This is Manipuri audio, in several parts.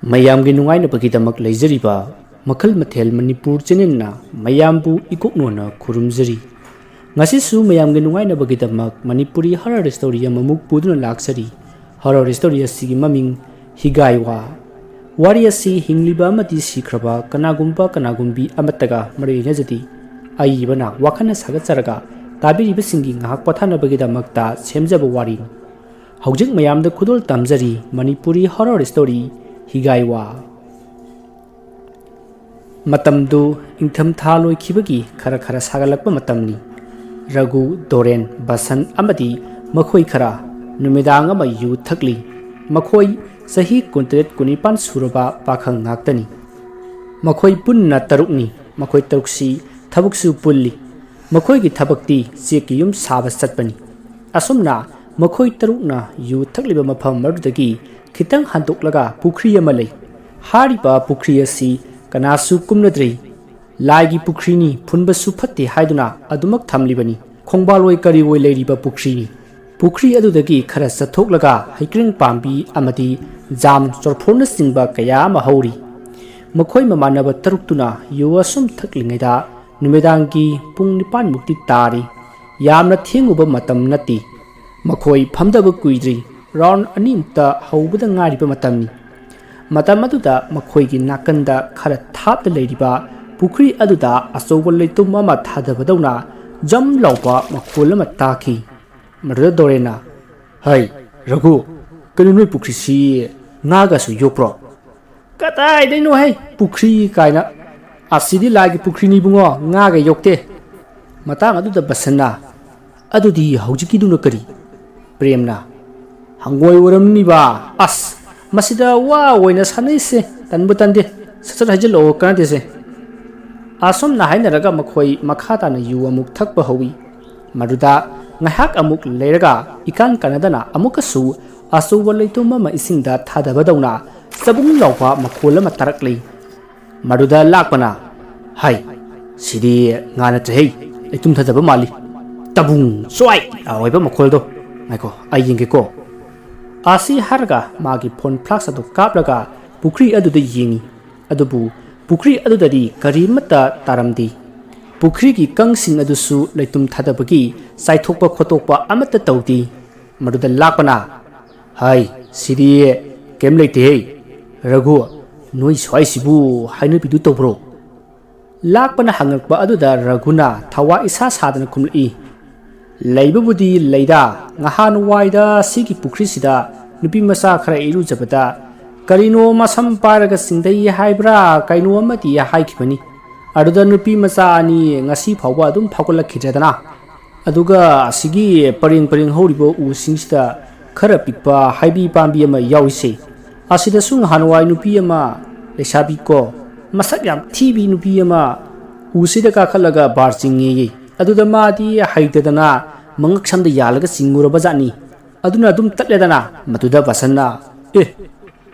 ꯃꯌꯥꯝꯒꯤ ꯅꯨꯡꯉꯥꯏꯅꯕꯒꯤꯗꯃꯛ ꯂꯩꯖꯔꯤꯕ ꯃꯈꯜ ꯃꯊꯦꯜ ꯃꯅꯤꯄꯨꯔ ꯆꯦꯅꯦꯜꯅ ꯃꯌꯥꯝꯕꯨ ꯏꯀꯣꯛꯅꯣꯅ ꯈꯨꯔꯨꯝꯖꯔꯤ ꯉꯁꯤꯁꯨ ꯃꯌꯥꯝꯒꯤ ꯅꯨꯡꯉꯥꯏꯅꯕꯒꯤꯗꯃꯛ ꯃꯅꯤꯄꯨꯔꯤ ꯍꯔꯔ ꯁ꯭ꯇꯣꯔꯤ ꯑꯃꯃꯨꯛ ꯄꯨꯗꯨꯅ ꯂꯥꯛꯆꯔꯤ ꯍꯔꯔ ꯁ꯭ꯇꯣꯔꯤ ꯑꯁꯤꯒꯤ ꯃꯃꯤꯡ ꯍꯤꯒꯥꯏꯋꯥ ꯋꯥꯔꯤ ꯑꯁꯤ ꯍꯤꯡꯂꯤꯕ ꯑꯃꯗꯤ ꯁꯤꯈ꯭ꯔꯕ ꯀꯅꯥꯒꯨꯝꯕ ꯀꯅꯥꯒꯨꯝꯕꯤ ꯑꯃꯠꯇꯒ ꯃꯔꯤ ꯂꯩꯅꯖꯗꯦ ꯑꯏꯕꯅ ꯋꯥꯈꯜꯅ ꯁꯥꯒꯠꯆꯔꯒ ꯇꯥꯕꯤꯔꯤꯕꯁꯤꯡꯒꯤ ꯉꯥꯏꯍꯥꯛ ꯄꯣꯊꯥꯅꯕꯒꯤꯗꯃꯛꯇ ꯁꯦꯝꯖꯕ ꯋꯥꯔꯤꯅꯤ ꯍꯧꯖꯤꯛ ꯃꯌꯥꯝꯗ ꯈꯨꯗꯣꯜ ꯇꯝꯖꯔꯤ ꯃꯅꯤꯄꯨꯔꯤ ꯍꯔꯔ ꯁ꯭ꯇꯣꯔꯤ ꯍꯤꯒꯥꯏꯋꯥ ꯃꯇꯝꯗꯨ ꯏꯪꯊꯝꯊꯥ ꯂꯣꯏꯈꯤꯕꯒꯤ ꯈꯔ ꯁꯥꯒꯠꯂꯛꯄ ꯃꯇꯝꯅꯤ ꯔꯘꯨ ꯗꯣꯔꯦꯟ ꯕꯁꯟ ꯑꯃꯗꯤ ꯃꯈꯣꯏ ꯈꯔ ꯅꯨꯃꯤꯗꯥꯡ ꯑꯃ ꯌꯨ ꯊꯛꯂꯤ ꯃꯈꯣꯏ ꯆꯍꯤ 23-24 ꯁꯨꯔꯕ ꯄꯥꯈꯪ ꯉꯥꯛꯇꯅꯤ ꯃꯈꯣꯏ ꯄꯨꯟꯅ ꯇꯔꯨꯛꯅꯤ ꯃꯈꯣꯏ ꯇꯔꯨꯛꯁꯤ ꯊꯕꯛꯁꯨ ꯄꯨꯜꯂꯤ ꯃꯈꯣꯏꯒꯤ ꯊꯕꯛꯇꯤ ꯆꯦꯛꯀꯤ ꯌꯨꯝ ꯁꯥꯕ ꯆꯠꯄꯅꯤ ꯑꯁꯨꯝꯅ ꯃꯈꯣꯏ ꯇꯔꯨꯛꯅ ꯌꯨ ꯊꯛꯂꯤꯕ ꯃꯐꯝ ꯑꯗꯨꯗꯒꯤ खितंग हांदोक्लगा पुखरी अमा लई हारिबा पुखरी असि कनासु कुमनद्री लाइगी पुखरीनी फुनबसु फत्ते हाइदुना अदुमक थमलिबनी खोंबालोय करिवोय लेरिबा पुखरीनी पुखरी अदुदगी खरा सथोक्लगा हैक्रिंग पांबी अमदी जाम चोरफोरना सिंगबा कया अमा हौरी मखोय ममानबा तरुक्तुना युवसुम थक्लिङैदा नुमेदांगी पुंग 9 मुक्ति तारी यामना थेंगुबा मतम नति मखोय फमदबा कुइद्री राउंड अनिमुक्ता हौबदा ngaरिबा मतमनी मतम अदुदा मखोयगी नाकंदा खरा थापदा लेरिबा पुखरी अदुदा अचौबा लेतुम अमा थादबदौना जम लौबा मखोल अमा ताखी मरुदा दोरेना हाय रघु कनु नोय पुखरी सी नागासु योप्रो कताय दैनो है पुखरी कायना असिदी लागी पुखरी नि बुंगो ngaga योक्ते मतांग अदुदा बसना अदुदी हौजिकीदुना करी प्रेमना हंगोय वरमनिबा अस मसिदा वा ओइना सानैसे तनबु तनदे सचत हाइजलो कनादेसे आसम नाहाइनरगा मखोय मखाताना यु अमुक थकबा हौई Maroda ngaihak amuk leiraga ikan kanadana amukasु असौबा लेतुम अमा इसिंगदा थादबदौना सबुंग लौबा मखोल अमा तारकलै मरुदा लाकपना हाय सिदी ngana चहै लेतुम थादबा माली तबुंग सोय आवेबा मखोलदो नाइको आइयेंगेको आसी हरगा मागी फोन फ्लाक्स अदु कापलगा पुखरी अदुदा येंगी अदुबु पुखरी अदुददी करीमता तारमदी पुखरी की कंगसिंग अदुसु लेतुम थादबगी साइथोकपा खोतोकपा अमत्ता तौदी मरुदा लाकपना हाय सिदी केम लेते हे रघु नोई स्वाइसिबु हाइनबिदु तौब्रो लाकपना हंगकपा अदुदा रघुना थवा इसा सादना खुमलई लैबबुदी लैदा ngahन वाइदा सिगी पुखरी सिदा नुपी मसा खरा इरुजबदा करिनो मसम पारगा सिंदई हाइब्रा काइनो अमति हाइखिबनी अदुदा नुपी मसा अनि ngasi फावबा अदुम फावगलखिजदना अदुगा सिगी परिंग परिंग हौरिबो उ सिंगसिदा खरा पिकपा हाइबी पांबी अमा याविसे असिदा सुंग हानवाई नुपी अमा लेसाबी को मसक याम थीबी नुपी अमा उसिदा काखलगा बारचिंगे अदुदा मादी हाइददना मंगक समदा यालगा सिंगुरबा जानी अदुना दुम तटलेदना मदुदा बसन्ना ए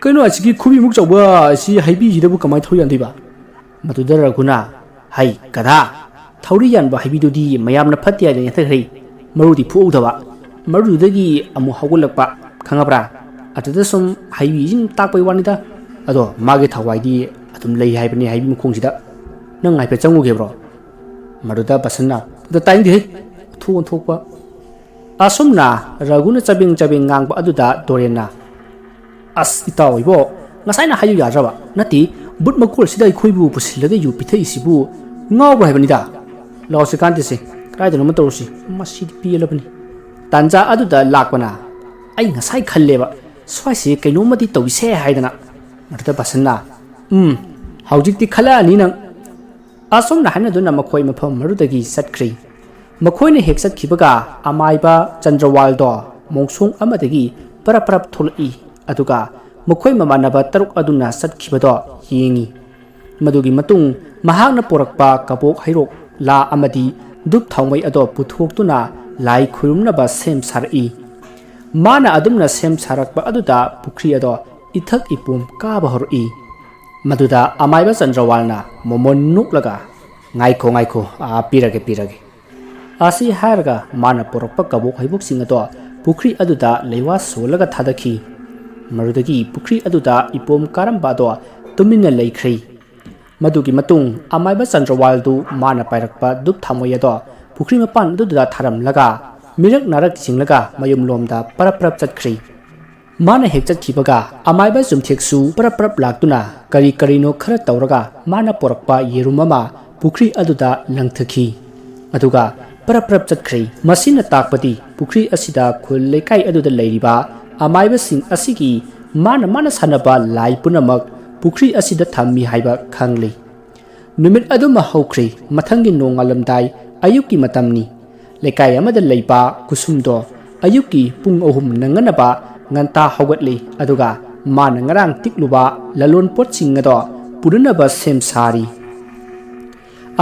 कइनो असिगी खुबी मुक चौबा असि हाइबी जिदबु कमाय थौयानदिबा मदुदा रघुना हाय कदा थौरी यानबा हाइबीदुदी मयामना फत्ते आइदा यथखै मरुदी फुउदबा मरुदगी अमु हौगलकपा खंगब्रा अतुदा सुम हाइबी जिन ताकपै वानिदा अदो मागे थवाइदी अदुम लई हाइबनी हाइबी मुखोंजिदा नंग हाइफे चंगुगेब्रो मरुदा बसन्ना द ताइंदि हे थोन थोकपा असुमना रघुना चबिंग चबिंग ngang ba aduda dorena as itawibo ngasaina hayu yaraba nati but makul sida khoibu pusilaga yu pithai sibu ngawba haibani da lawse kantise kaida no matorosi masi pielabani tanja aduda lakpana ai ngasai khalleba swaise kaino mati tawise haidana marda basanna haujikti khala ani nang asumna hanaduna makhoi mafam marudagi satkhri मखोइने हेक्सत खिबगा अमाइबा चंद्रवालदो मोंगसोंग अमदगी परपरप थोलई अदुगा मखोइ ममानबा तरुक अदुना सतखिबदो येंगी मदुगी मतुंग महागना पोरकपा कबोक हैरोक ला अमदी दुप थाउमै अदो पुथोक्तुना लाई खुरुमनबा सेम सारई माना अदुमना सेम सारकबा अदुदा पुखरी अदो इथक इपुम काबा हरई मदुदा अमाइबा चंद्रवालना मोमोन नुकलगा ngaiko ngaiko a pirage आसी हारगा माना पोरप कबोक हैबुक सिंग अदो पुखरी अदुदा लेवा सोलगा थादखी ꯃꯔꯨꯗꯒꯤ ꯄꯨꯈ꯭ꯔꯤ ꯑꯗꯨꯗ ꯏꯄꯣꯝ ꯀꯥꯔꯝꯕ ꯑꯗꯣ ꯇꯨꯃꯤꯟꯅ ꯂꯩꯈ꯭ꯔꯦ ꯃꯗꯨꯒꯤ ꯃꯇꯨꯡ ꯑꯃꯥꯏꯕ ꯆꯟꯗ꯭ꯔꯋꯥꯜꯗꯨ ꯃꯥꯅ ꯄꯥꯏꯔꯛꯄ ꯗꯨꯞ ꯊꯥꯃꯣꯏ ꯑꯗꯣ ꯄꯨꯈ꯭ꯔꯤ ꯃꯄꯥꯟ ꯑꯗꯨꯗ ꯊꯥꯔꯝꯂꯒ ꯃꯤꯔꯛ ꯅꯥꯔꯛ ꯆꯤꯡꯂꯒ ꯃꯌꯨꯝꯂꯣꯝꯗ ꯄꯔꯞ ꯄꯔꯞ ꯆꯠꯈ꯭ꯔꯦ ꯃꯥꯅ ꯍꯦꯛ ꯆꯠꯈꯤꯕꯒ ꯑꯃꯥꯏꯕ ꯆꯨꯝꯊꯦꯛꯁꯨ ꯄꯔꯞ ꯄꯔꯞ ꯂꯥꯛꯇꯨꯅ ꯀꯔꯤ ꯀꯔꯤꯅꯣ ꯈꯔ ꯇꯧꯔꯒ ꯃꯥꯅ ꯄꯣꯔꯛꯄ ꯌꯦꯔꯨꯝ ꯑꯃ ꯄꯨꯈ꯭ꯔꯤ ꯑꯗꯨꯗ ꯂꯪꯊꯈꯤ ꯑꯗꯨꯒ ꯄꯔꯞ ꯄꯔꯞ ꯆꯠꯈ꯭ꯔꯦ ꯃꯁꯤꯅ ꯇꯥꯛꯄꯗꯤ ꯄꯨꯈ꯭ꯔꯤ ꯑꯁꯤꯗ ꯈꯨꯜ ꯂꯩꯀꯥꯏ ꯑꯗꯨꯗ ꯂꯩꯔꯤꯕ ꯑꯃꯥꯏꯕꯁꯤꯡ ꯑꯁꯤꯒꯤ ꯃꯥꯅ ꯁꯥꯟꯅꯕ ꯂꯥꯏ ꯄꯨꯝꯅꯃꯛ ꯄꯨꯈ꯭ꯔꯤ ꯑꯁꯤꯗ ꯊꯝꯃꯤ ꯍꯥꯏꯕ ꯈꯪꯂꯤ ꯅꯨꯃꯤꯠ ꯑꯗꯨꯃ ꯍꯧꯈ꯭ꯔꯦ ꯃꯊꯪꯒꯤ ꯅꯣꯡꯉꯥꯜꯂꯝꯗꯥꯏ ꯑꯌꯨꯛꯀꯤ ꯃꯇꯝꯅꯤ ꯂꯩꯀꯥꯏ ꯑꯃꯗ ꯂꯩꯕ ꯀꯨꯁꯨꯝꯗꯣ ꯑꯌꯨꯛꯀꯤ ꯄꯨꯡ 3 ꯅꯪꯅꯅꯕ ꯉꯟꯇꯥ ꯍꯧꯒꯠꯂꯤ ꯑꯗꯨꯒ ꯃꯥꯅ ꯉꯔꯥꯡ ꯇꯤꯛꯂꯨꯕ ꯂꯂꯣꯟꯄꯣꯠꯁꯤꯡ ꯑꯗꯣ ꯄꯨꯅꯅꯕ ꯁꯦꯝ ꯁꯥꯔꯤ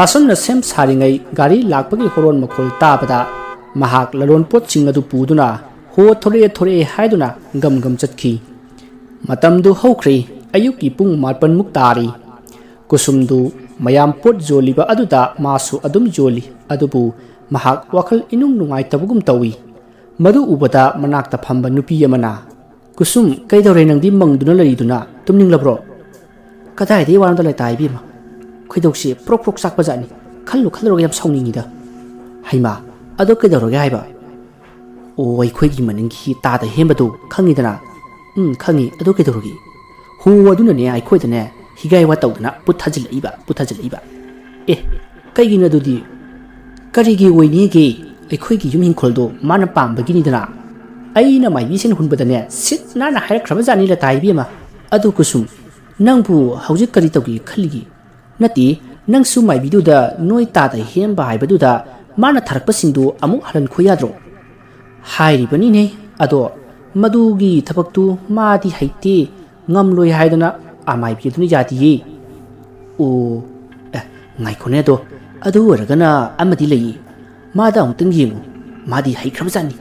ꯑꯁꯨꯝꯅ ꯁꯦꯝ ꯁꯥꯔꯤꯉꯩ ꯒꯥꯔꯤ ꯂꯥꯛꯄꯒꯤ ꯍꯣꯔꯣꯟ ꯃꯈꯣꯜ ꯇꯥꯕꯗ ꯃꯍꯥꯛ ꯂꯂꯣꯟꯄꯣꯠꯁꯤꯡ ꯑꯗꯨ ꯄꯨꯗꯨꯅ ꯍꯣ ꯊꯣꯔꯛꯑꯦ ꯍꯥꯏꯗꯨꯅ ꯒꯝ ꯆꯠꯈꯤ ꯃꯇꯝꯗꯨ ꯍꯧꯈ꯭ꯔꯦ ꯑꯌꯨꯛꯀꯤ ꯄꯨꯡ 9 ꯇꯥꯔꯤ ꯀꯨꯁꯨꯝꯗꯨ ꯃꯌꯥꯝ ꯄꯣꯠ ꯌꯣꯜꯂꯤꯕ ꯑꯗꯨꯗ ꯃꯥꯁꯨ ꯑꯗꯨꯝ ꯌꯣꯜꯂꯤ ꯑꯗꯨꯕꯨ ꯃꯍꯥꯛ ꯋꯥꯈꯜ ꯏꯅꯨꯡ ꯅꯨꯡꯉꯥꯏꯇꯕꯒꯨꯝ ꯇꯧꯏ ꯃꯗꯨ ꯎꯕꯗ ꯃꯅꯥꯛꯇ ꯐꯝꯕ ꯅꯨꯄꯤ ꯑꯃꯅ ꯀꯨꯁꯨꯝ ꯀꯩꯗꯧꯔꯦ ꯅꯪꯗꯤ ꯃꯪꯗꯨꯅ ꯂꯩꯔꯤꯗꯨꯅ ꯇꯨꯝꯅꯤꯡꯂꯕ꯭ꯔꯣ ꯀꯗꯥꯏꯗꯒꯤ ꯋꯥꯔꯝꯗ ꯂꯩꯇꯥ ꯏꯕꯦꯝꯃ ꯈꯣꯏꯗꯧꯁꯤ ꯄ꯭ꯔꯣꯛ ꯆꯥꯛꯄꯖꯥꯠꯅꯤ ꯈꯜꯂꯨꯔꯒ ꯌꯥꯝ ꯁꯥꯎꯅꯤꯡꯉꯤꯗ ꯍꯩꯃꯥ ꯑꯗꯣ ꯀꯩꯗꯧꯔꯒꯦ ꯍꯥꯏꯕ ꯑꯣ ꯑꯩꯈꯣꯏꯒꯤ ꯃꯅꯤꯡꯒꯤ ꯇꯥꯗ ꯍꯦꯟꯕꯗꯨ ꯈꯪꯉꯤꯗꯅ ꯈꯪꯉꯤ ꯑꯗꯣ ꯀꯩꯗꯧꯔꯒꯦ ꯍꯣ ꯑꯗꯨꯅꯅꯦ ꯑꯩꯈꯣꯏꯗꯅꯦ ꯍꯤꯒꯥꯏ ꯋꯥ ꯇꯧꯗꯅ ꯄꯨꯠ ꯊꯥꯖꯤꯜꯂꯛꯏꯕ ꯑꯦ ꯀꯩꯒꯤꯅꯣ ꯑꯗꯨꯗꯤ ꯀꯔꯤꯒꯤ ꯑꯣꯏꯅꯤꯒꯦ ꯑꯩꯈꯣꯏꯒꯤ ꯌꯨꯝ ꯏꯪꯈꯣꯜꯗꯣ ꯃꯥꯅ ꯄꯥꯝꯕꯒꯤꯅꯤꯗꯅ ꯑꯩꯅ ꯃꯥꯏꯕꯤꯁꯤꯡ ꯍꯨꯟꯕꯗꯅꯦ ꯁꯤꯠ ꯅꯥꯟꯅ ꯍꯥꯏꯔꯛꯈ꯭ꯔꯕꯖꯥꯠꯅꯤ ꯂꯇꯥ ꯏꯕꯦꯝꯃ ꯑꯗꯨ ꯀꯨꯁꯨꯝ ꯅꯪꯕꯨ ꯍꯧꯖꯤꯛ ꯀꯔꯤ ꯇꯧꯒꯦ ꯈꯜꯂꯤꯒꯦ ꯅꯠꯇꯦ ꯅꯪꯁꯨ ꯃꯥꯏꯕꯤꯗꯨꯗ ꯅꯣꯏ ꯇꯥꯗ ꯍꯦꯟꯕ ꯍꯥꯏꯕꯗꯨꯗ ꯃꯥꯅ ꯊꯥꯔꯛꯄꯁꯤꯡꯗꯨ ꯑꯃꯨꯛ ꯍꯜꯍꯟꯈꯣ ꯌꯥꯗ꯭ꯔꯣ ꯍꯥꯏꯔꯤꯕꯅꯤꯅꯦ ꯑꯗꯣ ꯃꯗꯨꯒꯤ ꯊꯕꯛꯇꯨ ꯃꯥꯗꯤ ꯍꯩꯇꯦ ꯉꯝꯂꯣꯏ ꯍꯥꯏꯗꯅ ꯑꯃꯥꯏꯕꯤ ꯑꯗꯨꯅ ꯌꯥꯗꯤꯌꯦ ꯑꯣ ꯉꯥꯏꯈꯣꯅꯦ ꯑꯗꯣ ꯑꯗꯨ ꯑꯣꯏꯔꯒꯅ ꯑꯃꯗꯤ ꯂꯩꯌꯦ ꯃꯥꯗ ꯑꯃꯨꯛꯇꯪ ꯌꯦꯡꯉꯨ ꯃꯥꯗꯤ ꯍꯩꯈ꯭ꯔꯕꯖꯥꯠꯅꯤ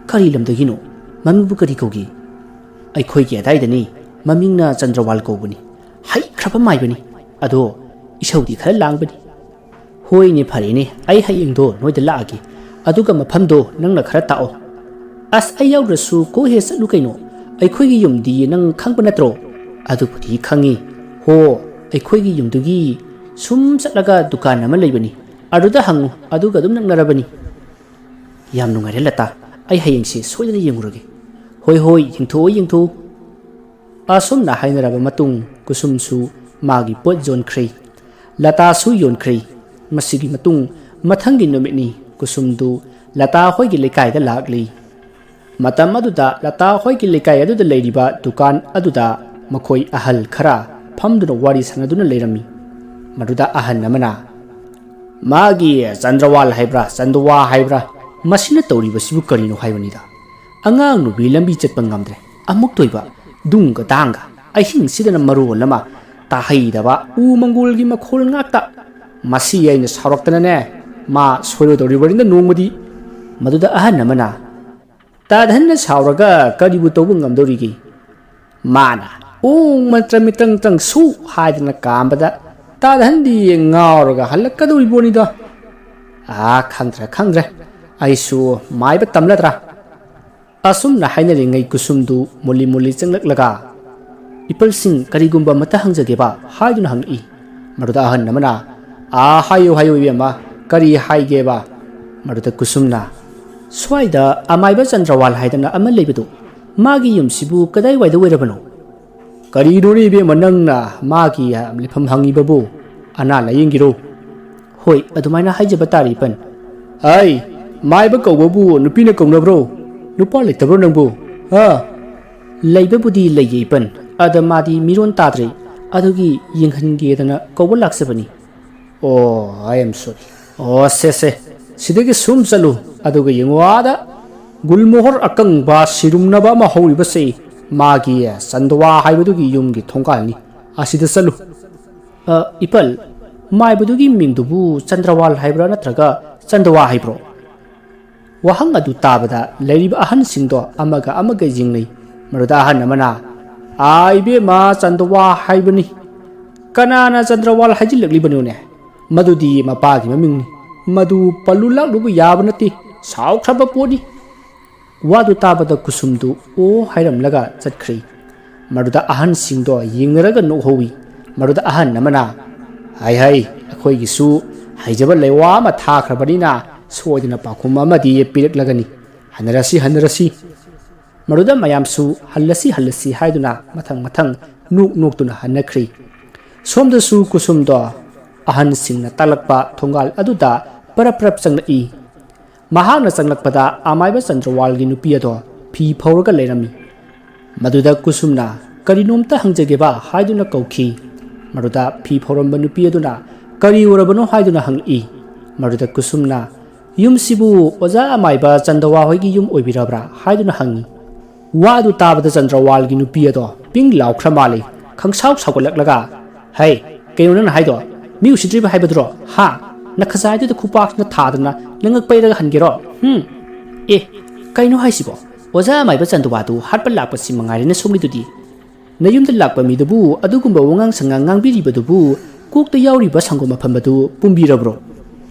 ꯀꯔꯤ ꯂꯝꯗꯒꯤꯅꯣ ꯃꯃꯤꯡꯕꯨ ꯀꯔꯤ ꯀꯧꯒꯦ ꯑꯩꯈꯣꯏꯒꯤ ꯑꯗꯥꯏꯗꯅꯤ ꯃꯃꯤꯡꯅ ꯆꯟꯗ꯭ꯔꯋꯥꯜ ꯀꯧꯕꯅꯤ ꯍꯩꯈ꯭ꯔꯕ ꯃꯥꯏꯕꯅꯤ ꯑꯗꯣ ꯏꯁꯧꯗꯤ ꯈꯔ ꯂꯥꯡꯕꯅꯤ ꯍꯣꯏꯅꯦ ꯐꯔꯦꯅꯦ ꯑꯩ ꯍꯌꯦꯡꯗꯣ ꯅꯣꯏꯗ ꯂꯥꯛꯑꯒꯦ ꯑꯗꯨꯒ ꯃꯐꯝꯗꯣ ꯅꯪꯅ ꯈꯔ ꯇꯥꯛꯑꯣ ꯑꯁ ꯑꯩ ꯌꯥꯎꯗ꯭ꯔꯁꯨ ꯀꯣꯛ ꯍꯦꯛ ꯆꯠꯂꯨ ꯀꯩꯅꯣ ꯑꯩꯈꯣꯏꯒꯤ ꯌꯨꯝꯗꯤ ꯅꯪ ꯈꯪꯕ ꯅꯠꯇ꯭ꯔꯣ ꯑꯗꯨꯕꯨꯗꯤ ꯈꯪꯉꯤ ꯍꯣ ꯑꯩꯈꯣꯏꯒꯤ ꯌꯨꯝꯗꯨꯒꯤ ꯁꯨꯝ ꯆꯠꯂꯒ ꯗꯨꯀꯥꯟ ꯑꯃ ꯂꯩꯕꯅꯤ ꯑꯗꯨꯗ ꯍꯪꯉꯨ ꯑꯗꯨꯒ ꯑꯗꯨꯝ ꯅꯛꯅꯔꯕꯅꯤ ꯌꯥꯝ ꯅꯨꯡꯉꯥꯏꯔꯦ ꯂꯇꯥ ꯑꯩ ꯍꯌꯦꯡꯁꯦ ꯁꯣꯏꯗꯅ ꯌꯦꯡꯉꯨꯔꯒꯦ ꯍꯣꯏ ꯌꯦꯡꯊꯣꯛꯎ ꯑꯁꯨꯝꯅ ꯍꯥꯏꯅꯔꯕ ꯃꯇꯨꯡ ꯀꯨꯁꯨꯝꯁꯨ ꯃꯥꯒꯤ ꯄꯣꯠ ꯌꯣꯟꯈ꯭ꯔꯦ ꯂꯇꯥꯁꯨ ꯌꯣꯟꯈ꯭ꯔꯦ ꯃꯁꯤꯒꯤ ꯃꯇꯨꯡ ꯃꯊꯪꯒꯤ ꯅꯨꯃꯤꯠꯅꯤ ꯀꯨꯁꯨꯝꯗꯨ ꯂꯇꯥ ꯍꯣꯏꯒꯤ ꯂꯩꯀꯥꯏꯗ ꯂꯥꯛꯂꯤ ꯃꯇꯝ ꯑꯗꯨꯗ ꯂꯇꯥ ꯍꯣꯏꯒꯤ ꯂꯩꯀꯥꯏ ꯑꯗꯨꯗ ꯂꯩꯔꯤꯕ ꯗꯨꯀꯥꯟ ꯑꯗꯨꯗ ꯃꯈꯣꯏ ꯑꯍꯜ ꯈꯔ ꯐꯝꯗꯨꯅ ꯋꯥꯔꯤ ꯁꯥꯟꯅꯗꯨꯅ ꯂꯩꯔꯝꯃꯤ ꯃꯗꯨꯗ ꯑꯍꯟ ꯑꯃꯅ ꯃꯥꯒꯤ ꯆꯟꯗ꯭ꯔꯋꯥꯜ ꯍꯥꯏꯕ꯭ꯔꯥ ꯆꯟꯗꯋꯥ ꯍꯥꯏꯕ꯭ꯔꯥ ꯃꯁꯤꯅ ꯇꯧꯔꯤꯕꯁꯤꯕꯨ ꯀꯔꯤꯅꯣ ꯍꯥꯏꯕꯅꯤꯗ ꯑꯉꯥꯡ ꯅꯨꯕꯤ ꯂꯝꯕꯤ ꯆꯠꯄ ꯉꯝꯗ꯭ꯔꯦ ꯑꯃꯨꯛ ꯇꯣꯏꯕ ꯗꯨꯡꯒ ꯗꯥꯡꯒ ꯑꯍꯤꯡꯁꯤꯗꯅ ꯃꯔꯣꯜ ꯑꯃ ꯇꯥꯍꯩꯗꯕ ꯎ ꯃꯪꯒꯣꯜꯒꯤ ꯃꯈꯣꯜ ꯉꯥꯛꯇ ꯃꯁꯤ ꯑꯩꯅ ꯁꯥꯎꯔꯛꯇꯅꯅꯦ ꯃꯥ ꯁꯣꯏꯔꯣꯏꯗꯧꯔꯤꯕꯅꯤꯅ ꯅꯣꯡꯃꯗꯤ ꯃꯗꯨꯗ ꯑꯍꯟ ꯑꯃꯅ ꯇꯥꯗꯍꯟꯅ ꯁꯥꯎꯔꯒ ꯀꯔꯤꯕꯨ ꯇꯧꯕ ꯉꯝꯗꯧꯔꯤꯒꯦ ꯃꯥꯅ ꯎꯡ ꯃꯟꯇ꯭ꯔ ꯃꯤꯇ꯭ꯔꯪ ꯁꯨ ꯍꯥꯏꯗꯅ ꯀꯥꯝꯕꯗ ꯇꯥꯗꯍꯟꯗꯤ ꯉꯥꯎꯔꯒ ꯍꯜꯂꯛꯀꯗꯧꯔꯤꯕꯣꯅꯤꯗ ꯈꯪꯗ꯭ꯔꯦ ꯑꯩꯁꯨ ꯃꯥꯏꯕ ꯇꯝꯂꯗ꯭ꯔꯥ ꯑꯁꯨꯝꯅ ꯍꯥꯏꯅꯔꯤꯉꯩ ꯀꯨꯁꯨꯝꯗꯨ ꯃꯨꯜꯂꯤ ꯆꯪꯂꯛꯂꯒ ꯏꯄꯜꯁꯤꯡ ꯀꯔꯤꯒꯨꯝꯕ ꯑꯃꯠꯇ ꯍꯪꯖꯒꯦꯕ ꯍꯥꯏꯗꯨꯅ ꯍꯪꯉꯛꯏ ꯃꯗꯨꯗ ꯑꯍꯟ ꯑꯃꯅ ꯍꯥꯏꯌꯨ ꯏꯕꯦꯝꯃ ꯀꯔꯤ ꯍꯥꯏꯒꯦꯕ ꯃꯗꯨꯗ ꯀꯨꯁꯨꯝꯅ ꯁ꯭ꯋꯥꯏꯗ ꯑꯃꯥꯏꯕ ꯆꯟꯗ꯭ꯔꯋꯥꯜ ꯍꯥꯏꯗꯅ ꯑꯃ ꯂꯩꯕꯗꯨ ꯃꯥꯒꯤ ꯌꯨꯝꯁꯤꯕꯨ ꯀꯗꯥꯏꯋꯥꯏꯗ ꯑꯣꯏꯔꯕꯅꯣ ꯀꯔꯤꯅꯣꯅꯦ ꯏꯕꯦꯝꯃ ꯅꯪꯅ ꯃꯥꯒꯤ ꯂꯩꯐꯝ ꯍꯪꯉꯤꯕꯕꯨ ꯑꯅꯥ ꯂꯥꯌꯦꯡꯒꯤꯔꯣ ꯍꯣꯏ ꯑꯗꯨꯃꯥꯏꯅ ꯍꯥꯏꯖꯕ ꯇꯥꯔꯦ ꯏꯄꯟ ꯑꯩ ꯃꯥꯏꯕ ꯀꯧꯕꯕꯨ ꯅꯨꯄꯤꯅ ꯀꯧꯅꯕ꯭ꯔꯣ ꯅꯨꯄꯥ ꯂꯩꯇꯕ꯭ꯔꯣ ꯅꯪꯕꯨ ꯂꯩꯕꯕꯨꯗꯤ ꯂꯩꯌꯦ ꯏꯄꯟ ꯑꯗ ꯃꯥꯗꯤ ꯃꯤꯔꯣꯟ ꯇꯥꯗ꯭ꯔꯦ ꯑꯗꯨꯒꯤ ꯌꯦꯡꯍꯟꯒꯦꯗꯅ ꯀꯧꯕ ꯂꯥꯛꯆꯕꯅꯤ ꯑꯣ ꯑꯥꯏ ꯑꯦꯝ ꯁꯣꯔꯤ ꯁꯦ ꯁꯤꯗꯒꯤ ꯁꯨꯝ ꯆꯠꯂꯨ ꯑꯗꯨꯒ ꯌꯦꯡꯉꯨ ꯑꯥꯗ ꯒꯨꯜꯃꯣꯍꯣꯔ ꯑꯀꯪꯕ ꯁꯤꯔꯨꯝꯅꯕ ꯑꯃ ꯍꯧꯔꯤꯕꯁꯦ ꯃꯥꯒꯤ ꯆꯟꯗꯋꯥ ꯍꯥꯏꯕꯗꯨꯒꯤ ꯌꯨꯝꯒꯤ ꯊꯣꯡꯒꯥꯜꯅꯤ ꯑꯁꯤꯗ ꯆꯠꯂꯨ ꯏꯄꯜ ꯃꯥꯏꯕꯗꯨꯒꯤ ꯃꯤꯡꯗꯨꯕꯨ ꯆꯟꯗ꯭ꯔꯋꯥꯜ ꯍꯥꯏꯕ꯭ꯔꯥ ꯅꯠꯇ꯭ꯔꯒ ꯆꯟꯗꯋꯥ ꯍꯥꯏꯕ꯭ꯔꯣ ꯋꯥꯍꯪ ꯑꯗꯨ ꯇꯥꯕꯗ ꯂꯩꯔꯤꯕ ꯑꯍꯟꯁꯤꯡꯗꯣ ꯑꯃꯒ ꯌꯦꯡꯅꯩ ꯃꯗꯨꯗ ꯑꯍꯟ ꯑꯃꯅ ꯏꯕꯦꯝꯃ ꯆꯟꯗꯋꯥ ꯍꯥꯏꯕꯅꯤ ꯀꯅꯥꯅ ꯆꯟꯗ꯭ꯔꯋꯥꯜ ꯍꯥꯏꯖꯤꯜꯂꯛꯂꯤꯕꯅꯣꯅꯦ ꯃꯗꯨꯗꯤ ꯃꯄꯥꯒꯤ ꯃꯃꯤꯡꯅꯤ ꯃꯗꯨ ꯄꯜꯂꯨ ꯂꯥꯛꯂꯨꯕ ꯌꯥꯕ ꯅꯠꯇꯦ ꯁꯥꯎꯈ꯭ꯔꯕ ꯄꯣꯠꯅꯤ ꯋꯥꯗꯨ ꯇꯥꯕꯗ ꯀꯨꯁꯨꯝꯗꯨ ꯑꯣ ꯍꯥꯏꯔꯝꯂꯒ ꯆꯠꯈ꯭ꯔꯤ ꯃꯗꯨꯗ ꯑꯍꯟꯁꯤꯡꯗꯣ ꯌꯦꯡꯅꯔꯒ ꯅꯣꯛꯍꯧꯋꯤ ꯃꯗꯨꯗ ꯑꯍꯟ ꯑꯃꯅ ꯍꯥꯏ ꯑꯩꯈꯣꯏꯒꯤꯁꯨ ꯍꯩꯖꯕ ꯂꯩꯋꯥ ꯑꯃ ꯊꯥꯈ꯭ꯔꯕꯅꯤꯅ ꯁꯣꯏꯗꯅ ꯄꯥꯎꯈꯨꯝ ꯑꯃꯗꯤ ꯄꯤꯔꯛꯂꯒꯅꯤ ꯍꯟꯅꯔꯁꯤ ꯃꯗꯨꯗ ꯃꯌꯥꯝꯁꯨ ꯍꯜꯂꯁꯤ ꯍꯥꯏꯗꯨꯅ ꯃꯊꯪ ꯅꯣꯛꯇꯨꯅ ꯍꯟꯅꯈ꯭ꯔꯤ ꯁꯣꯝꯗꯁꯨ ꯀꯨꯁꯨꯝꯗꯣ ꯑꯍꯟꯁꯤꯡꯅ ꯇꯥꯛꯂꯛꯄ ꯊꯣꯡꯒꯥꯜ ꯑꯗꯨꯗ ꯄꯔꯞ ꯆꯪꯂꯛꯏ ꯃꯍꯥꯛꯅ ꯆꯪꯂꯛꯄꯗ ꯑꯃꯥꯏꯕ ꯆꯟꯗ꯭ꯔꯋꯥꯜꯒꯤ ꯅꯨꯄꯤ ꯑꯗꯣ ꯐꯤ ꯐꯧꯔꯒ ꯂꯩꯔꯝꯃꯤ ꯃꯗꯨꯗ ꯀꯨꯁꯨꯝꯅ ꯀꯔꯤꯅꯣꯝꯇ ꯍꯪꯖꯒꯦꯕ ꯍꯥꯏꯗꯨꯅ ꯀꯧꯈꯤ ꯃꯗꯨꯗ ꯐꯤ ꯐꯧꯔꯝꯕ ꯅꯨꯄꯤ ꯑꯗꯨꯅ ꯀꯔꯤ ꯑꯣꯏꯔꯕꯅꯣ ꯍꯥꯏꯗꯨꯅ ꯍꯪꯂꯛꯏ ꯃꯗꯨꯗ ꯀꯨꯁꯨꯝꯅ ꯌꯨꯝꯁꯤꯕꯨ ꯑꯣꯖꯥ ꯑꯃꯥꯏꯕ ꯆꯟꯗꯋꯥ ꯍꯣꯏꯒꯤ ꯌꯨꯝ ꯑꯣꯏꯕꯤꯔꯕ꯭ꯔꯥ ꯍꯥꯏꯗꯨꯅ ꯍꯪꯉꯤ ꯋꯥ ꯑꯗꯨ ꯇꯥꯕꯗ ꯆꯟꯗ꯭ꯔꯋꯥꯜꯒꯤ ꯅꯨꯄꯤ ꯑꯗꯣ ꯄꯤꯡ ꯂꯥꯎꯈ꯭ꯔ ꯃꯥꯜꯂꯤ ꯁꯥꯎꯒꯠꯂꯛꯂꯒ ꯍꯩ ꯀꯩꯅꯣ ꯅꯪꯅ ꯍꯥꯏꯗꯣ ꯃꯤ ꯎꯁꯤꯠꯇ꯭ꯔꯤꯕ ꯍꯥꯏꯕꯗꯨꯔꯣ ꯍꯥ ꯅꯈꯖꯥꯏꯗꯨꯗ ꯈꯨꯄꯥꯛꯁꯤꯅ ꯊꯥꯗꯅ ꯅꯉꯛ ꯄꯩꯔꯒ ꯍꯟꯒꯦꯔꯣ ꯑꯦ ꯀꯩꯅꯣ ꯍꯥꯏꯁꯤꯕꯣ ꯑꯣꯖꯥ ꯑꯃꯥꯏꯕ ꯆꯟꯗꯋꯥꯗꯨ ꯍꯥꯠꯄ ꯂꯥꯛꯄꯁꯤ ꯃꯉꯥꯏꯔꯦꯅ ꯁꯣꯝꯒꯤꯗꯨꯗꯤ ꯅꯌꯨꯝꯗ ꯂꯥꯛꯄ ꯃꯤꯗꯨꯕꯨ ꯑꯗꯨꯒꯨꯝꯕ ꯋꯥꯉꯥꯡ ꯁꯉꯥꯡ ꯉꯥꯡꯕꯤꯔꯤꯕꯗꯨꯕꯨ ꯀꯣꯛꯇ ꯌꯥꯎꯔꯤꯕ ꯁꯪꯒꯣꯝ ꯑꯐꯝꯕꯗꯨ ꯄꯨꯝꯕꯤꯔꯕ꯭ꯔꯣ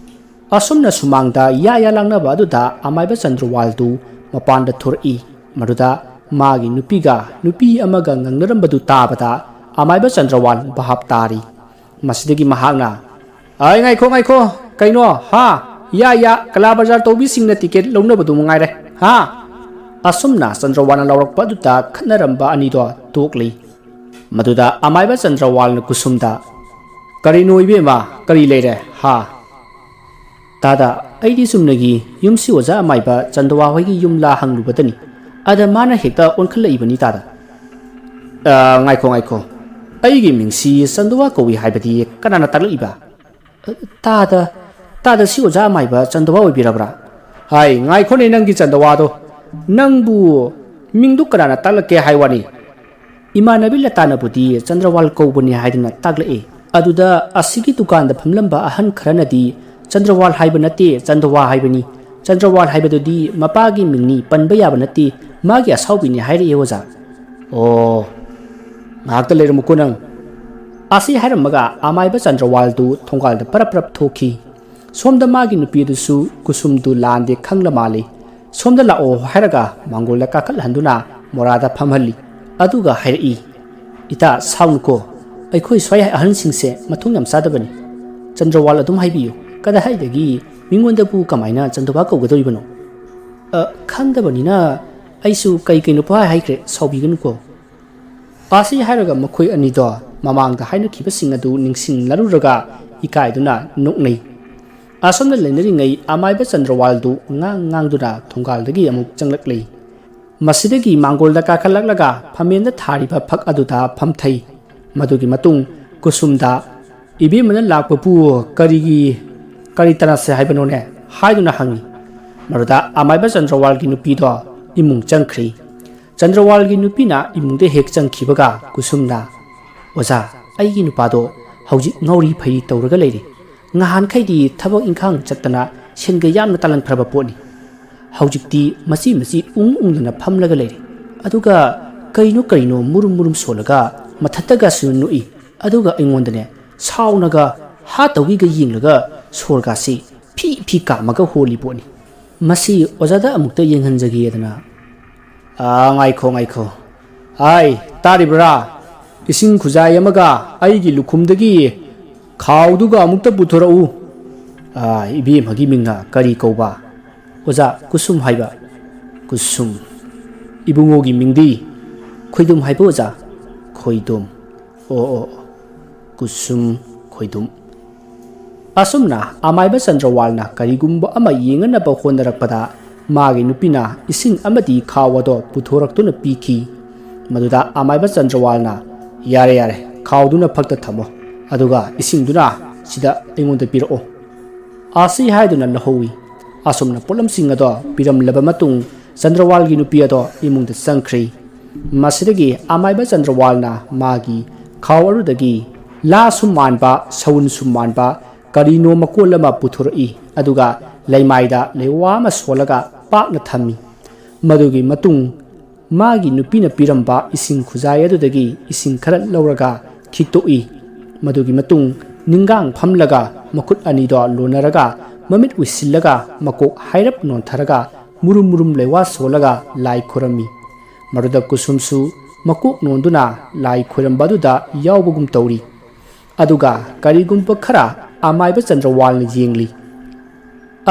ꯑꯁꯨꯝꯅ ꯁꯨꯃꯥꯡꯗ ꯌꯥ ꯂꯥꯡꯅꯕ ꯑꯗꯨꯗ ꯑꯃꯥꯏꯕ ꯆꯟꯗ꯭ꯔꯋꯥꯜꯗꯨ ꯃꯄꯥꯟꯗ ꯊꯣꯔꯛꯏ ꯃꯗꯨꯗ ꯃꯥꯒꯤ ꯅꯨꯄꯤꯒ ꯅꯨꯄꯤ ꯑꯃꯒ ꯉꯪꯅꯔꯝꯕꯗꯨ ꯇꯥꯕꯗ ꯑꯃꯥꯏꯕ ꯆꯟꯗ꯭ꯔꯋꯥꯜ ꯚꯥꯞ ꯇꯥꯔꯤ ꯃꯁꯤꯗꯒꯤ ꯃꯍꯥꯛꯅ ꯉꯥꯏꯈꯣ ꯀꯩꯅꯣ ꯍꯥ ꯌꯥ ꯀꯂꯥ ꯕꯖꯥꯔ ꯇꯧꯕꯤꯁꯤꯡꯅ ꯇꯤꯀꯦꯠ ꯂꯧꯅꯕꯗꯨ ꯃꯉꯥꯏꯔꯦ ꯍꯥ ꯑꯁꯨꯝꯅ ꯆꯟꯗ꯭ꯔꯋꯥꯜꯅ ꯂꯥꯎꯔꯛꯄ ꯑꯗꯨꯗ ꯈꯠꯅꯔꯝꯕ ꯑꯅꯤꯗꯣ ꯇꯣꯛꯂꯤ ꯃꯗꯨꯗ ꯑꯃꯥꯏꯕ ꯆꯟꯗ꯭ꯔꯋꯥꯜꯅ ꯀꯨꯁꯨꯝꯗ ꯀꯔꯤꯅꯣ ꯏꯕꯦꯝꯃ ꯀꯔꯤ ꯂꯩꯔꯦ ꯍꯥ ꯇꯥꯗ ꯑꯩꯗꯤ ꯆꯨꯝꯅꯒꯤ ꯌꯨꯝꯁꯤ ꯑꯣꯖꯥ ꯑꯃꯥꯏꯕ ꯆꯟꯗꯋꯥ ꯍꯣꯏꯒꯤ ꯌꯨꯝꯂꯥ ꯍꯪꯂꯨꯕꯗꯅꯤ ꯑꯗ ꯃꯥꯅ ꯍꯦꯛꯇ ꯑꯣꯟꯈꯠꯂꯛꯏꯕꯅꯤ ꯇꯥꯗ ꯉꯥꯏꯈꯣ ꯑꯩꯒꯤ ꯃꯤꯡꯁꯤ ꯆꯟꯗꯋꯥ ꯀꯧꯏ ꯍꯥꯏꯕꯗꯤ ꯀꯅꯥꯅ ꯇꯥꯛꯂꯛꯏꯕ ꯇꯥꯗ ꯁꯤ ꯑꯣꯖꯥ ꯑꯃꯥꯏꯕ ꯆꯟꯗꯋꯥ ꯑꯣꯏꯕꯤꯔꯕ꯭ꯔꯥ ꯉꯥꯏꯈꯣꯅꯦ ꯅꯪꯒꯤ ꯆꯟꯗꯋꯥꯗꯣ ꯅꯪꯕꯨ ꯃꯤꯡꯗꯨ ꯀꯅꯥꯅ ꯇꯥꯛꯂꯛꯀꯦ ꯍꯥꯏ ꯋꯥꯅꯤ ꯏꯃꯥꯟꯅꯕꯤ ꯂꯇꯥꯅꯕꯨꯗꯤ ꯆꯟꯗ꯭ꯔꯋꯥꯜ ꯀꯧꯕꯅꯤ ꯍꯥꯏꯗꯨꯅ ꯇꯥꯛꯂꯛꯏ ꯑꯗꯨꯗ ꯑꯁꯤꯒꯤ ꯗꯨꯀꯥꯟꯗ ꯐꯝꯂꯝꯕ ꯑꯍꯟ ꯈꯔꯅꯗꯤ ꯆꯟꯗ꯭ꯔꯋꯥꯜ ꯍꯥꯏꯕ ꯅꯠꯇꯦ ꯆꯟꯗꯋꯥ ꯍꯥꯏꯕꯅꯤ ꯆꯟꯗ꯭ꯔꯋꯥꯜ ꯍꯥꯏꯕꯗꯨꯗꯤ ꯃꯄꯥꯒꯤ ꯃꯤꯡꯅꯤ ꯄꯟꯕ ꯌꯥꯕ ꯅꯠꯇꯦ ꯃꯥꯒꯤ ꯑꯁꯥꯎꯕꯤꯅꯤ ꯍꯥꯏꯔꯛꯑꯦ ꯑꯣꯖꯥ ꯑꯣ ꯉꯥꯏꯍꯥꯛꯇ ꯂꯩꯔꯝꯃꯨꯀꯣ ꯅꯪ ꯑꯁꯤ ꯍꯥꯏꯔꯝꯃꯒ ꯑꯃꯥꯏꯕ ꯆꯟꯗ꯭ꯔꯋꯥꯜꯗꯨ ꯊꯣꯡꯒꯥꯜꯗ ꯄꯔꯞ ꯊꯣꯛꯈꯤ ꯁꯣꯝꯗ ꯃꯥꯒꯤ ꯅꯨꯄꯤꯗꯨꯁꯨ ꯀꯨꯁꯨꯝꯗꯨ ꯂꯥꯟꯗꯦ ꯈꯪꯂ ꯃꯥꯜꯂꯤ ꯁꯣꯝꯗ ꯂꯥꯛꯑꯣ ꯍꯥꯏꯔꯒ ꯃꯥꯡꯒꯣꯜꯗ ꯀꯥꯈꯠꯍꯟꯗꯨꯅ ꯃꯣꯔꯥꯗ ꯐꯝꯍꯜꯂꯤ ꯑꯗꯨꯒ ꯍꯥꯏꯔꯛꯏ ꯏꯇꯥ ꯁꯥꯎꯅꯨꯀꯣ ꯑꯩꯈꯣꯏ ꯁ꯭ꯋꯥꯏ ꯑꯍꯟꯁꯤꯡꯁꯦ ꯃꯊꯣꯡ ꯌꯥꯝ ꯆꯥꯗꯕꯅꯤ ꯆꯟꯗ꯭ꯔꯋꯥꯜ ꯑꯗꯨꯝ ꯍꯥꯏꯕꯤꯌꯨ ꯀꯗꯥꯏꯗꯒꯤ ꯃꯤꯉꯣꯟꯗꯕꯨ ꯀꯃꯥꯏꯅ ꯆꯟꯗꯋꯥ ꯀꯧꯒꯗꯧꯔꯤꯕꯅꯣ ꯈꯪꯗꯕꯅꯤꯅ ꯑꯩꯁꯨ ꯀꯩꯅꯣ ꯄꯨꯍꯥꯏ ꯍꯥꯏꯈ꯭ꯔꯦ ꯁꯥꯎꯕꯤꯒꯅꯨꯀꯣ ꯑꯁꯤ ꯍꯥꯏꯔꯒ ꯃꯈꯣꯏ ꯑꯅꯤꯗꯣ ꯃꯃꯥꯡꯗ ꯍꯥꯏꯅꯈꯤꯕꯁꯤꯡ ꯑꯗꯨ ꯅꯤꯡꯁꯤꯡꯂꯔꯨꯔꯒ ꯏꯀꯥꯏꯗꯨꯅ ꯅꯣꯛꯅꯩ ꯑꯁꯣꯝꯗ ꯂꯩꯅꯔꯤꯉꯩ ꯑꯃꯥꯏꯕ ꯆꯟꯗ꯭ꯔꯋꯥꯜꯗꯨ ꯉꯥꯡꯗꯨꯅ ꯊꯣꯡꯒꯥꯜꯗꯒꯤ ꯑꯃꯨꯛ ꯆꯪꯂꯛꯂꯤ ꯃꯁꯤꯗꯒꯤ ꯃꯥꯡꯒꯣꯜꯗ ꯀꯥꯈꯠꯂꯛꯂꯒ ꯐꯝꯃꯦꯟꯗ ꯊꯥꯔꯤꯕ ꯐꯛ ꯑꯗꯨꯗ ꯐꯝꯊꯩ ꯃꯗꯨꯒꯤ ꯃꯇꯨꯡ ꯀꯨꯁꯨꯝꯗ ꯏꯕꯦꯝꯃꯅ ꯂꯥꯛꯄꯕꯨ ꯀꯔꯤ ꯇꯅꯁꯦ ꯍꯥꯏꯕꯅꯣꯅꯦ ꯍꯥꯏꯗꯨꯅ ꯍꯪꯉꯤ ꯃꯗꯨꯗ ꯑꯃꯥꯏꯕ ꯆꯟꯗ꯭ꯔꯋꯥꯜꯒꯤ ꯅꯨꯄꯤꯗꯣ ꯏꯃꯨꯡ ꯆꯪꯈ꯭ꯔꯤ ꯆꯟꯗ꯭ꯔꯋꯥꯜꯒꯤ ꯅꯨꯄꯤꯅ ꯏꯃꯨꯡꯗ ꯍꯦꯛ ꯆꯪꯈꯤꯕꯒ ꯀꯨꯁꯨꯝꯅ ꯑꯣꯖꯥ ꯑꯩꯒꯤ ꯅꯨꯄꯥꯗꯣ ꯍꯧꯖꯤꯛ ꯉꯧꯔꯤ ꯐꯩ ꯇꯧꯔꯒ ꯂꯩꯔꯤ ꯉꯍꯥꯟꯈꯩꯗꯤ ꯊꯕꯛ ꯏꯪꯈꯥꯡ ꯆꯠꯇꯅ ꯁꯦꯟꯒ ꯌꯥꯝꯅ ꯇꯥꯜꯍꯟꯈ꯭ꯔꯕ ꯄꯣꯠꯅꯤ ꯍꯧꯖꯤꯛꯇꯤ ꯃꯆꯤ ꯎꯪꯗꯅ ꯐꯝꯂꯒ ꯂꯩꯔꯤ ꯑꯗꯨꯒ ꯀꯩꯅꯣ ꯃꯨꯔꯨꯝ ꯁꯣꯜꯂꯒ ꯃꯊꯛꯇꯒꯁꯨ ꯅꯣꯛꯏ ꯑꯗꯨꯒ ꯑꯩꯉꯣꯟꯗꯅꯦ ꯁꯥꯎꯅꯒ ꯍꯥꯠꯇꯧꯒꯤꯒ ꯌꯦꯡꯂꯒ ꯁꯣꯔꯒꯥꯁꯤ ꯐꯤ ꯀꯥꯝꯃꯒ ꯍꯣꯜꯂꯤ ꯄꯣꯠꯅꯤ ꯃꯁꯤ ꯑꯣꯖꯥꯗ ꯑꯃꯨꯛꯇ ꯌꯦꯡꯍꯟꯖꯒꯦꯗꯅ ꯉꯥꯏꯈꯣ ꯇꯥꯔꯤꯕ꯭ꯔꯥ ꯏꯁꯤꯡ ꯈꯨꯖꯥꯏ ꯑꯃꯒ ꯑꯩꯒꯤ ꯂꯨꯈꯨꯝꯗꯒꯤ ꯈꯥꯎꯗꯨꯒ ꯑꯃꯨꯛꯇ ꯄꯨꯊꯣꯔꯛꯎ ꯏꯕꯦꯝꯃꯒꯤ ꯃꯤꯡꯅ ꯀꯔꯤ ꯀꯧꯕ ꯑꯣꯖꯥ ꯀꯨꯁꯨꯝ ꯍꯥꯏꯕ ꯀꯨꯁꯨꯝ ꯏꯕꯨꯡꯉꯣꯒꯤ ꯃꯤꯡꯗꯤ ꯈꯣꯏꯗꯨꯝ ꯍꯥꯏꯕ ꯑꯣꯖꯥ ꯈꯣꯏꯗꯨꯝ ꯑꯣ ꯀꯨꯁꯨꯝ ꯈꯣꯏꯗꯨꯝ ꯑꯁꯨꯝꯅ ꯑꯃꯥꯏꯕ ꯆꯟꯗ꯭ꯔꯋꯥꯜꯅ ꯀꯔꯤꯒꯨꯝꯕ ꯑꯃ ꯌꯦꯡꯅꯅꯕ ꯍꯣꯠꯅꯔꯛꯄꯗ ꯃꯥꯒꯤ ꯅꯨꯄꯤꯅ ꯏꯁꯤꯡ ꯑꯃꯗꯤ ꯈꯥꯎ ꯑꯗꯣ ꯄꯨꯊꯣꯔꯛꯇꯨꯅ ꯄꯤꯈꯤ ꯃꯗꯨꯗ ꯑꯃꯥꯏꯕ ꯆꯟꯗ꯭ꯔꯋꯥꯜꯅ ꯌꯥꯔꯦ ꯈꯥꯎꯗꯨꯅ ꯐꯛꯇ ꯊꯝꯃꯣ ꯑꯗꯨꯒ ꯏꯁꯤꯡꯗꯨꯅ ꯁꯤꯗ ꯑꯩꯉꯣꯟꯗ ꯄꯤꯔꯛꯑꯣ ꯑꯁꯤ ꯍꯥꯏꯗꯨꯅ ꯂꯧꯍꯧꯏ ꯑꯁꯨꯝꯅ ꯄꯣꯠꯂꯝꯁꯤꯡ ꯑꯗꯣ ꯄꯤꯔꯝꯂꯕ ꯃꯇꯨꯡ ꯆꯟꯗ꯭ꯔꯋꯥꯜꯒꯤ ꯅꯨꯄꯤ ꯑꯗꯣ ꯏꯃꯨꯡꯗ ꯆꯪꯈ꯭ꯔꯤ ꯃꯁꯤꯗꯒꯤ ꯑꯃꯥꯏꯕ ꯆꯟꯗ꯭ꯔꯋꯥꯜꯅ ꯃꯥꯒꯤ ꯈꯥꯎ ꯑꯗꯨꯗꯒꯤ ꯂꯥꯁꯨ ꯃꯥꯟꯕ ꯁꯎꯟꯁꯨ ꯃꯥꯟꯕ ꯀꯔꯤꯅꯣ ꯃꯀꯣꯜ ꯑꯃ ꯄꯨꯊꯣꯔꯛꯏ ꯑꯗꯨꯒ ꯂꯩꯃꯥꯏꯗ ꯂꯩꯋꯥ ꯑꯃ ꯁꯣꯜꯂꯒ ꯄꯥꯛꯅ ꯊꯝꯃꯤ ꯃꯗꯨꯒꯤ ꯃꯇꯨꯡ ꯃꯥꯒꯤ ꯅꯨꯄꯤꯅ ꯄꯤꯔꯝꯕ ꯏꯁꯤꯡ ꯈꯨꯖꯥꯏ ꯑꯗꯨꯗꯒꯤ ꯏꯁꯤꯡ ꯈꯔ ꯂꯧꯔꯒ ꯈꯤꯛꯇꯣꯛꯏ ꯃꯗꯨꯒꯤ ꯃꯇꯨꯡ ꯅꯤꯡꯒꯥꯡ ꯐꯝꯂꯒ ꯃꯈꯨꯠ ꯑꯅꯤꯗꯣ ꯂꯣꯟꯅꯔꯒ ꯃꯃꯤꯠ ꯎꯏꯁꯤꯜꯂꯒ ꯃꯀꯣꯛ ꯍꯥꯏꯔꯞ ꯅꯣꯟꯊꯔꯒ murum murum lewa solaga lai khorami maruda kusumsu makuk nonduna lai khoirambadudha yaubagum tauri aduga karigumba khara amaiba Chandrawal ni jingli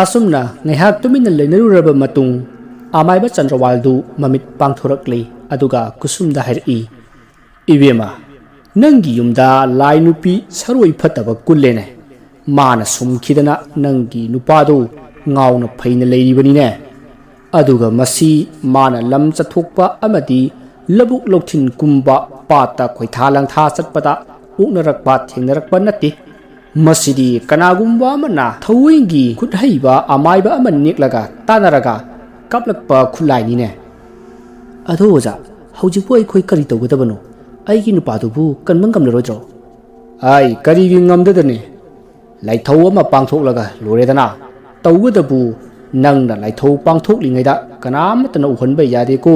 asumna ngaihak tumina leinaruraba matung amaiba Chandrawal du mamit pangthorakli aduga kusumda hairi ibema nangi yumda lai nupi saroi phataba kullene mana sumkhidana nangi nupado ngauna phaina leiribanine aduga masi mana lam chathokpa amadi labuk lokhin kumba pata khoithalang tha chatpada uknarakpa thengnarakpa natti masidi kanagumba amana thawingi khuthaiba amaiba aman niklaga tanaraga kaplakpa khulai ni ne adhoja haujipu ai khoi kari tawgadabano aigi nupadubu kanmangam lerodro ai kari gi ngamdadane laithau ama pangthoklaga loredana tawgadabu nangna laithau pangthoklingaida kanamatana uhanba yade ko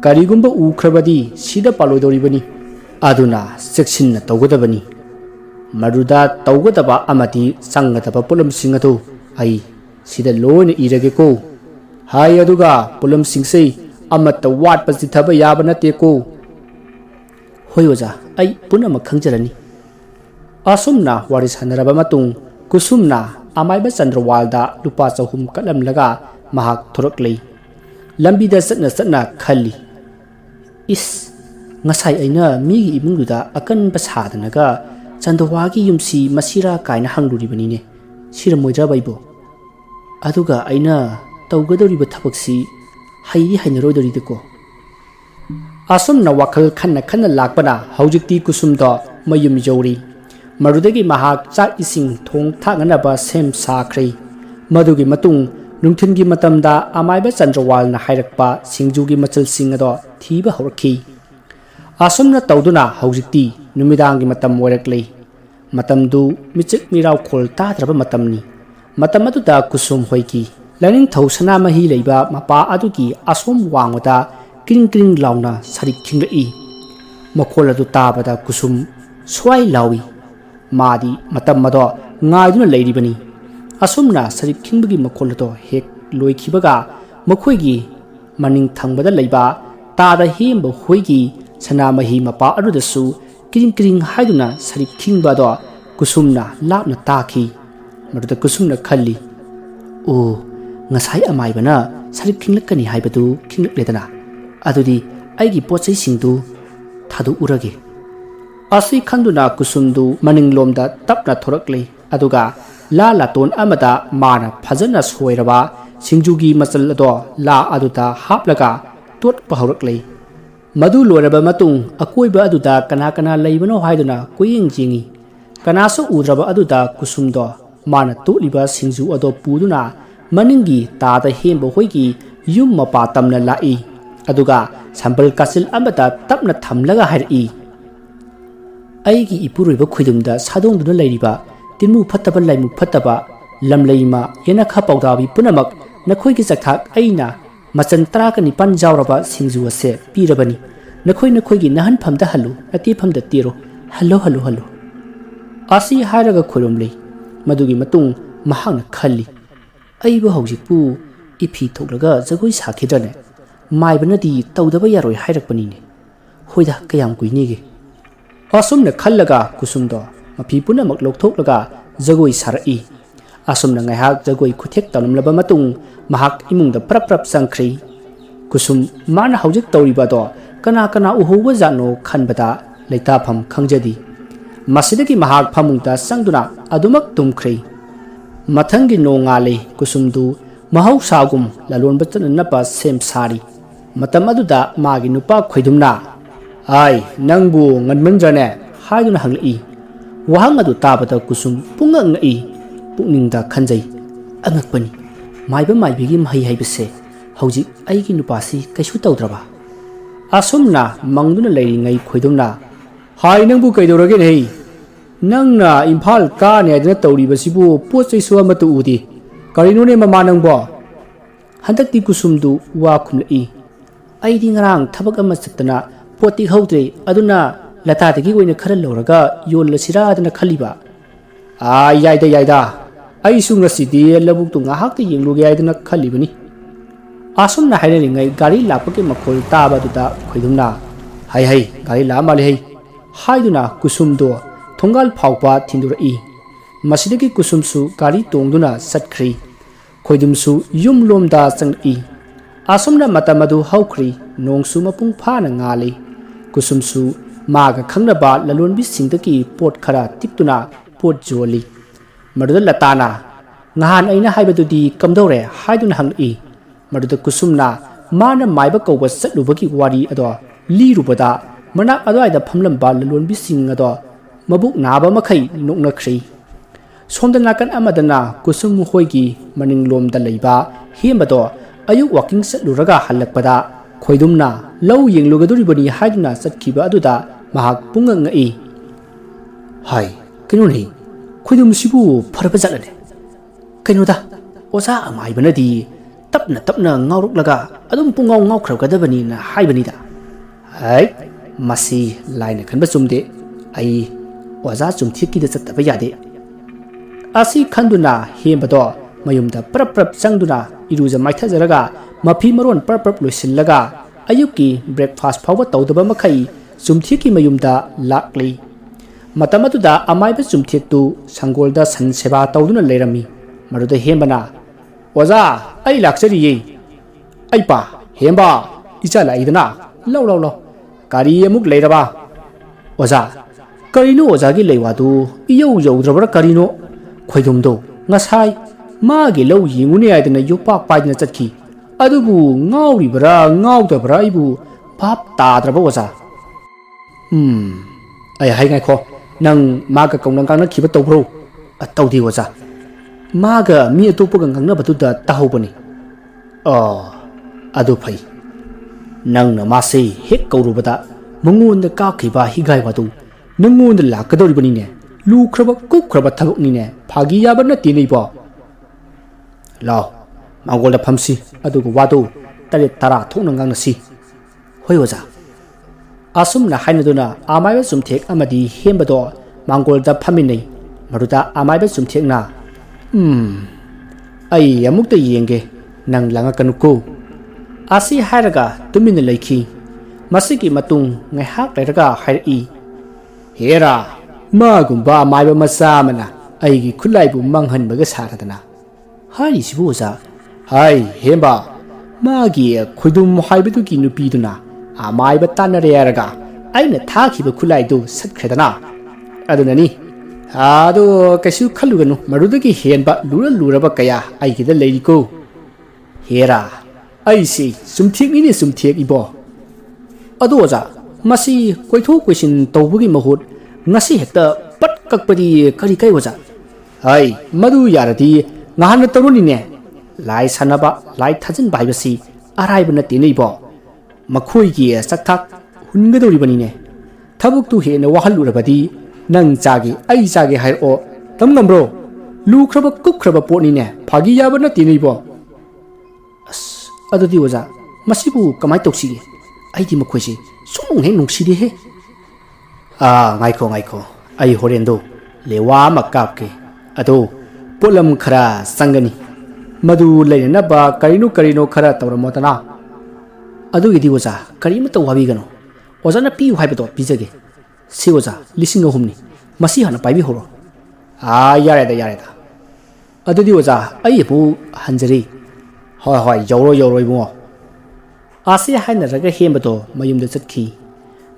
karigumba ukhrabadi sida paloidoribani aduna sectionna tawgadabani maruda tawgadaba amati sangadaba pulam singatu ai sida loina irage ko hai aduga pulam singsei amata watpa sithaba yaba nate ko hoi oja ai punama khangjarani asumna wari sanaraba matung kusumna amaiba Chandrawalda lupa chahum kalamlaga mahak thoraklei lambida satna khali is ngasai aina migi imungduda akan pasadanaga Chandrawagi yumsi masira kaina hangluribani ne siramoidra baibo aduga aina tawgadoriba thabaksi hairi hainaroidorideko asumna wakhal khanna lakpana haujikti kusumda mayum jori marudagi mahak chak ising thong thanganaba sem sakhri madugi matung nungthingi matamda amaiba Chandrawal na hairakpa singjugi machal singado thiba horki asumna tawduna haujikti numidangi matam oiraklei matamdu michik mirau khol tadraba matamni matamatuda kusum hoiki laning thosana mahi leiba mapa adugi asom wangwada kring kring launa sarik khingrei makhol adu tabada kusum swai lawi madi matam mado ngaiduna leiribani asumna sarik khingbagi makhol ado hek loikhibaga makhoigi maning thangbada leiba tada hemba hoigi sanamahi mapa adudasu kring kring haiduna sarik khingbado kusumna lapna takhi maruda kusumna khalli o ngasai amaibana sarik khinglakani haibadu khinglakledana adudi aigi pochai singdu thadu urage asi khanduna kusumdu maninglomda tapna thoraklei aduga la laton amada mana phajana soiraba singjugi machal ado la aduta haplaga tot pahuraklei madu loraba matung akoiba aduda kana leibano haiduna koying jingi kanaso udraba aduda kusumdo mana toliba singju ado puduna maningi tada hembo hoigi yum mapa tamna lai aduga sambal kasil amada tapna thamlaga hairi aigi ipuroiba khoidumda sadongduna leiriba tinmu phattaba laimu phattaba lamleima yenakha pawdabi punamak nakhoigi jakthak aina machan tara ka nipan jawraba singju ase pirabani nakhoigi nahan phamda halu ati phamda tiro hallo asi haraga khoromlei madugi matung mahang khalli aiba hojikpu ipi thoklaga jagoi sakhidane maibanadi tawdaba yaroi hairakpani ne hoida kayam kuinige asumna khallaga kusumdo mapi punamak lokthoklaga jagoi sarai asumna ngaihak jagoi khuthek tanamlaba matung mahak imungda prap sangkhri kusum mana hojik tawribado kana uhoba jano khanbada leitapham khangjadi masidagi mahak phamungda sangduna adumak tumkhri mathangi nongale kusumdu mahau sagum lalon batan napa sem sari matam aduda magi nupa khoidumna ai nangbu nganmanjane haiduna hangli wahang adu tabata kusum pungang ngai pukningda khanjai angakpani maibigi mai haibase hauji aigi nupasi kaisu tawdraba asumna mangduna leiri ngai khoidumna hai nangbu kaidorage nei nangna imphal ka ne adina tawribasibu pochai suwa matu udi karinone mama nangbo handakti kusumdu wa khumlei aidi ngarang thabak ama chatna poti hautre aduna latadagi oina khara loraga yolla sira adana khaliba yaida ai sunga sidi labuk tu ngahak te yengluge aidana khalibani asumna haineringai gari lapaki makhol tabaduda khoidumna hai gari la mali hai haiduna kusumdo thongal phawpa thindurai masidagi kusumsu gari tongduna satkhri khoidumsu yumlomda changi asumna matamadu haukhri nongsu mapung phana ngali kusumsu maga khangnaba lalonbi singdaki pot khara tiptuna pot joli maduda latana ngahan aina haibadudi kamdore haiduna hangi maduda kusumna mana maiba kawba satlubagi wari ado lirubada manak adwaida phamlamba lalonbi sing ado mabuk naba makhai noknakhri somda nakan amadana kusum hoigi maninglomda leiba hembado ayuk walking satluraga halakpada khoidumna lau yenglugaduribani haiduna satkhiba aduda mahak pungangai hai kinuni khoidum sibu pharba jalane kainoda oza amaibanadi tapna ngauruklaga adum pungau ngaukhrawgadabani na haibanida hai masi laina khanba chumde ai oza chumthikida chattaba yade asi khanduna hembado mayumda prap changduna iruja maithajaraga mafi maron prap loisillaga ayuki breakfast phawba tawdaba makhai chumthiki mayumda lakli matamatuda amaiba chumthiktu sangolda san seba tawduna leirami maruda hembana oza ai lakchari ye ai pa hemba icha laidana law kari amuk leiraba oza karino oza gi leiwadu iyau yaudrabra karino khoidumdo ngasai magi lau yingune aidana yopak paidna chatki adubu ngauribra ngaudabra ibu bap tadraba oza ai hai ngai kho nang maga kaunang kana khiba tawbro atawdi oza maga mi atopaga ngangna batuda tahobani adu phai nangna mase hek kaurubada mangonda ka khiba higai wadu nangonda lakadoribani ne lukraba kukraba thabukni ne phagi yabana tineibo law mangolda phamsi adugu wadu tare tara thokna ngangna si hoi oza asumna hainaduna amaiba sumthek amadi hembado mangolda phaminei maruda amaiba sumthekna ai amukta yenge nang langa kanuko asi hairaga tumina leikhi masiki matung ngai hak leiraga hairi hera magumba amaiba masamana aigi khulaibu manghanbaga saradana hari sibuza hai hemba magi khudum haibadugi nupiduna amaiba tanare yaraga aina thakhiba khulaidu satkredana adunani ado kasu khaluganu marudagi henba luraba kaya aigida leiriko hera aisi sumthikni sumthik ibo adoza masi koitho question tawbugi mahut ngasi hekta pat kakpadi kari kai oza hai madu yarati ngahana taruni ne lai sanaba lai thajin baibasi araibana tineibo makhoi gi sakthak hungadoribani ne thabuk tu hena wahalurabadi nang jagi ai jagi hai o tamnambro lukraba kukraba poni ne phagi yabana tineibo as adudi oza masibu kamai toksi ai di makhoi si sumung he nungsidi he ngaiko ai horendo lewa makapke ado polam khara sangani madu leina ba karino khara tawramotana adu idi oza karima tawabi gano oza na pi haibato bijage si oza lising ahumni masi hana paibi horo yare da adudi oza ai bu hanjari hoi yoro ibungo asi haina raga hembato mayumda chatkhi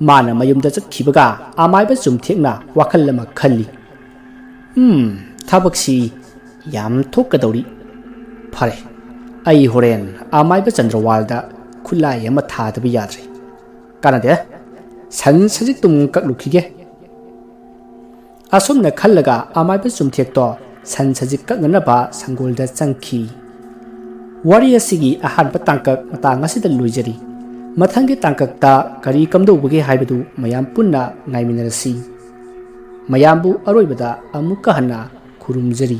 mana mayumda chatkhibaga amaiba chumthekna wakhal lama khalli thabaksi yam thokadori phare ai horen amaiba chandrawalda khulai ama thadabi yadre kanade san sajitum kaklukhige asomna khallaga amaiba chumthekto san sajik kaknaba sangolda changkhi wari asigi ahan patangkak matang asida luijari mathangi tangkakta kari kamdobage haibadu mayam punna ngaiminarasi mayambu aroibada amuka hana khurumjari